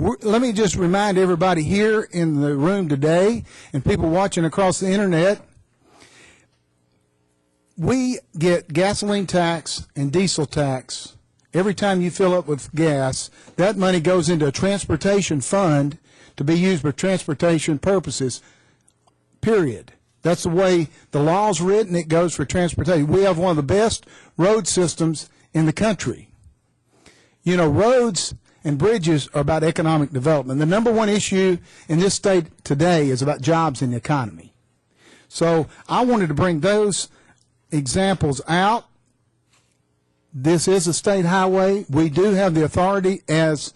Let me just remind everybody here in the room today and people watching across the internet, we get gasoline tax and diesel tax. Every time you fill up with gas, that money goes into a transportation fund to be used for transportation purposes, period. That's the way the law's written. It goes for transportation. We have one of the best road systems in the country. You know, roads and bridges are about economic development. The number one issue in this state today is about jobs in the economy. So I wanted to bring those examples out. This is a state highway. We do have the authority as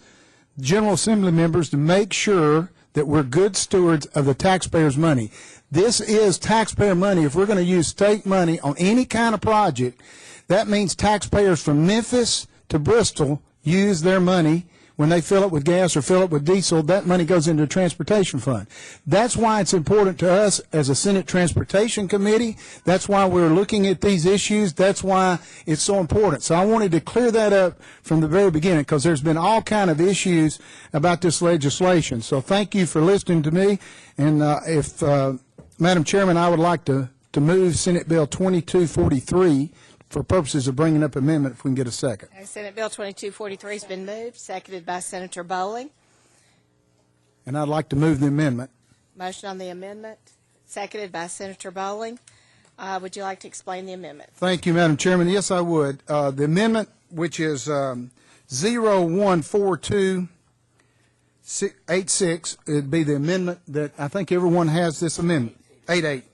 General Assembly members to make sure that we're good stewards of the taxpayers' money. This is taxpayer money. If we're going to use state money on any kind of project, that means taxpayers from Memphis to Bristol use their money when they fill it with gas or fill it with diesel. That money goes into a transportation fund. That's why it's important to us as a Senate Transportation Committee. That's why we're looking at these issues. That's why it's so important. So I wanted to clear that up from the very beginning because there's been all kind of issues about this legislation. So thank you for listening to me. And Madam Chairman, I would like to move Senate Bill 2243 for purposes of bringing up amendment, if we can get a second. Senate Bill 2243 has been moved, seconded by Senator Bowling. And I'd like to move the amendment. Motion on the amendment, seconded by Senator Bowling. Would you like to explain the amendment? Thank you, Madam Chairman. Yes, I would. The amendment, which is 014286, it'd be the amendment that I think everyone has this amendment. 88.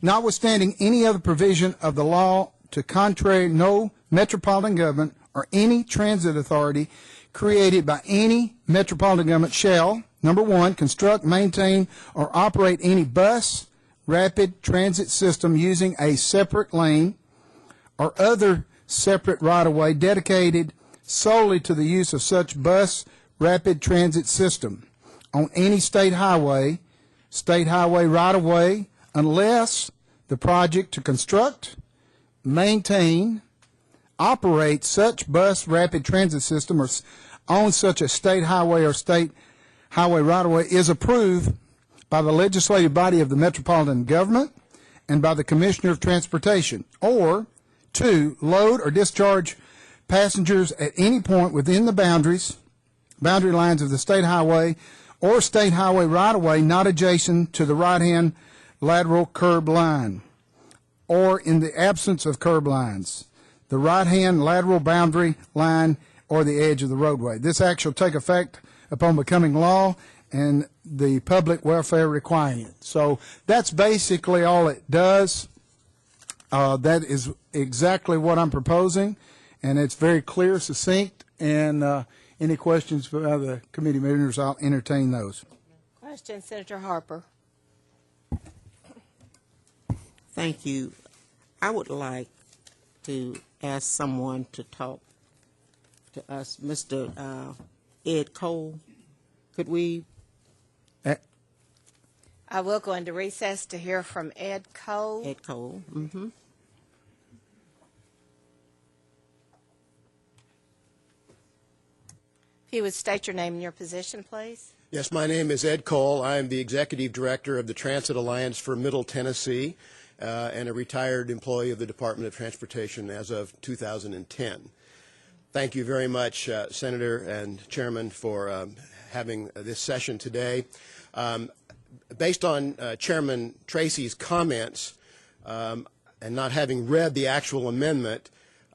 Notwithstanding any other provision of the law to contrary, no metropolitan government or any transit authority created by any metropolitan government shall, number one, construct, maintain, or operate any bus rapid transit system using a separate lane or other separate right-of-way dedicated solely to the use of such bus rapid transit system on any state highway right-of-way, unless the project to construct, maintain, operate such bus rapid transit system or on such a state highway or state highway right-of-way is approved by the legislative body of the metropolitan government and by the Commissioner of Transportation, or two, load or discharge passengers at any point within the boundary lines of the state highway or state highway right-of-way not adjacent to the right-hand lateral curb line, or in the absence of curb lines, the right-hand lateral boundary line or the edge of the roadway. This act shall take effect upon becoming law and the public welfare requiring it. So that's basically all it does. That is exactly what I'm proposing, and it's very clear, succinct, and any questions for the committee members, I'll entertain those. Question, Senator Harper. Thank you. I would like to ask someone to talk to us. Mr. Ed Cole, could we? I will go into recess to hear from Ed Cole. Ed Cole. Mm-hmm. If you would state your name and your position, please. Yes, my name is Ed Cole. I am the Executive Director of the Transit Alliance for Middle Tennessee and a retired employee of the Department of Transportation as of 2010. Thank you very much, Senator and Chairman, for having this session today. Based on Chairman Tracy's comments and not having read the actual amendment,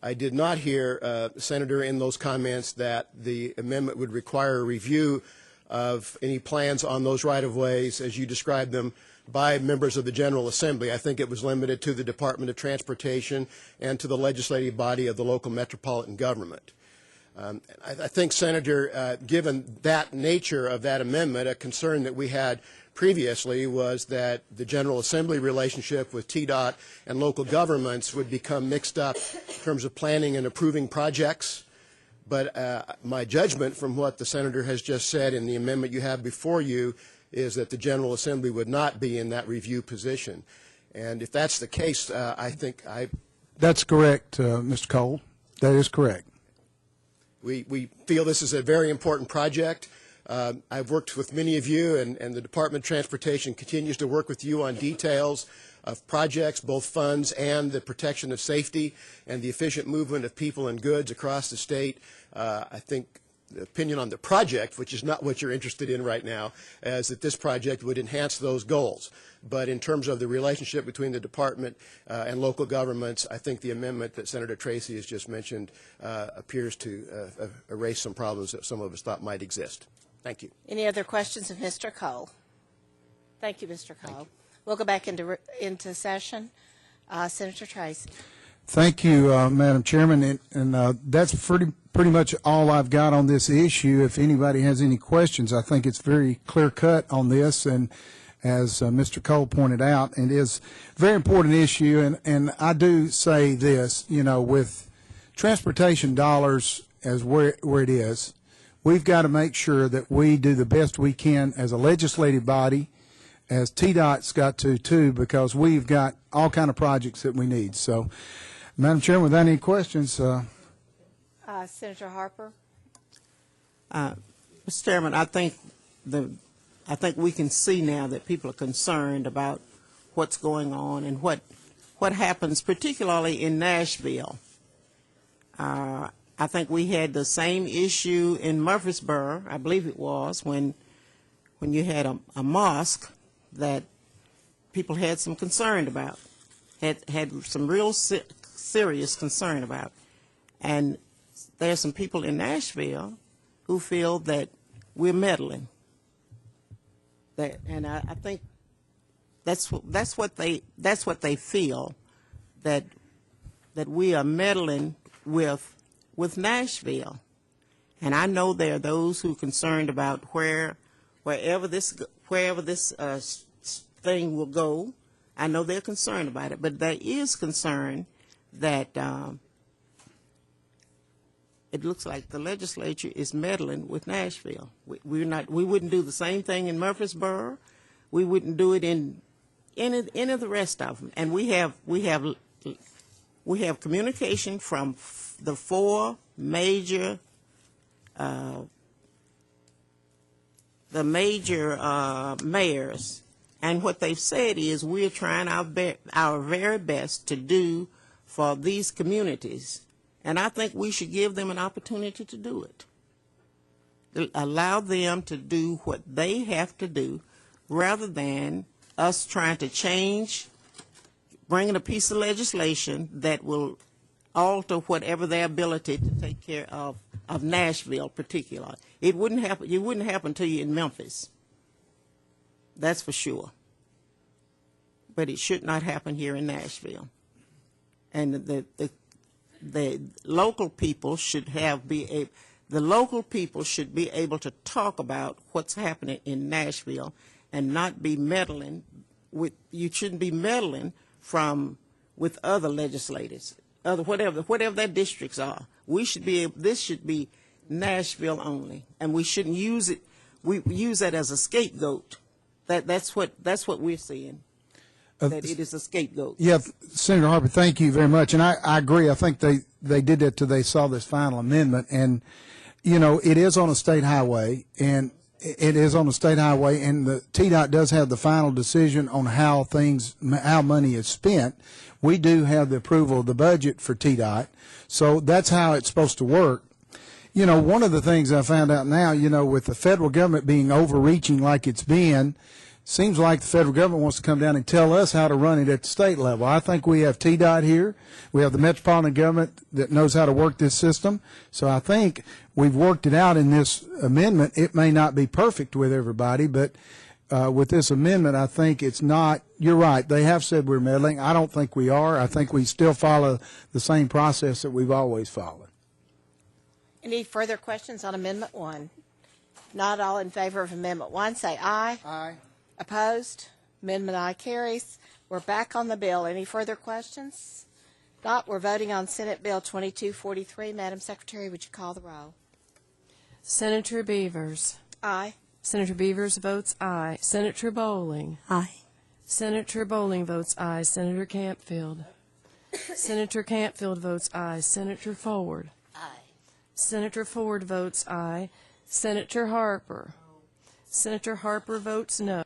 I did not hear, Senator, in those comments that the amendment would require a review of any plans on those right-of-ways, as you described them, by members of the General Assembly. I think it was limited to the Department of Transportation and to the legislative body of the local metropolitan government. I think, Senator, given that nature of that amendment, a concern that we had previously was that the General Assembly relationship with TDOT and local governments would become mixed up in terms of planning and approving projects. But my judgment from what the Senator has just said in the amendment you have before you is that the General Assembly would not be in that review position. And if that's the case, I think That's correct, Mr. Cole. That is correct. We feel this is a very important project. I've worked with many of you, and the Department of Transportation continues to work with you on details of projects, both funds and the protection of safety and the efficient movement of people and goods across the state. I think the opinion on the project, which is not what you're interested in right now, is that this project would enhance those goals. But in terms of the relationship between the department and local governments, I think the amendment that Senator Tracy has just mentioned appears to erase some problems that some of us thought might exist. Thank you. Any other questions of Mr. Cole? Thank you, Mr. Cole. We'll go back into session. Senator Tracy. Thank you, Madam Chairman, and that's pretty much all I've got on this issue. If anybody has any questions, I think it's very clear cut on this, and as Mr. Cole pointed out, it is a very important issue. And I do say this, you know, with transportation dollars as where it is, we've got to make sure that we do the best we can as a legislative body, as TDOT's got to too, because we've got all kind of projects that we need. So, Madam Chairman, without any questions. Senator Harper. Mr. Chairman, I think we can see now that people are concerned about what's going on and what happens, particularly in Nashville. I think we had the same issue in Murfreesboro, I believe it was, when you had a mosque that people had some concern about, had some real serious concern about. And there are some people in Nashville who feel that we're meddling. And I think that's what they feel, that we are meddling with Nashville. And I know there are those who are concerned about wherever this thing will go. I know they're concerned about it, but there is concern that it looks like the legislature is meddling with Nashville. We wouldn't do the same thing in Murfreesboro. We wouldn't do it in any of the rest of them. And we have communication from the four major mayors, and what they've said is we're trying our very best to do for these communities. And I think we should give them an opportunity to do it. Allow them to do what they have to do, rather than us trying to bringing a piece of legislation that will alter whatever their ability to take care of Nashville particularly. It wouldn't happen to you in Memphis. That's for sure. But it should not happen here in Nashville. And the local people should be able to talk about what's happening in Nashville and not be meddling with. You shouldn't be meddling with other legislators, whatever their districts are. This should be Nashville only, and we shouldn't use it. We use that as a scapegoat. That's what we're seeing. That it is a scapegoat. Yeah, Senator Harper, thank you very much. And I agree. I think they did that till they saw this final amendment. And, you know, it is on a state highway, and the TDOT does have the final decision on how money is spent. We do have the approval of the budget for TDOT, so that's how it's supposed to work. You know, one of the things I found out now, you know, with the federal government being overreaching like it's been, seems like the federal government wants to come down and tell us how to run it at the state level. I think we have TDOT here. We have the metropolitan government that knows how to work this system. So I think we've worked it out in this amendment. It may not be perfect with everybody, but with this amendment, I think it's not. You're right. They have said we're meddling. I don't think we are. I think we still follow the same process that we've always followed. Any further questions on Amendment 1? Not all in favor of Amendment 1, say aye. Aye. Opposed? Amendment I carries. We're back on the bill. Any further questions? Not. We're voting on Senate Bill 2243. Madam Secretary, would you call the roll? Senator Beavers. Aye. Senator Beavers votes aye. Senator Bowling. Aye. Senator Bowling votes aye. Senator Campfield. Senator Campfield votes aye. Senator Ford. Aye. Senator Ford votes aye. Senator Harper. Senator Harper votes no.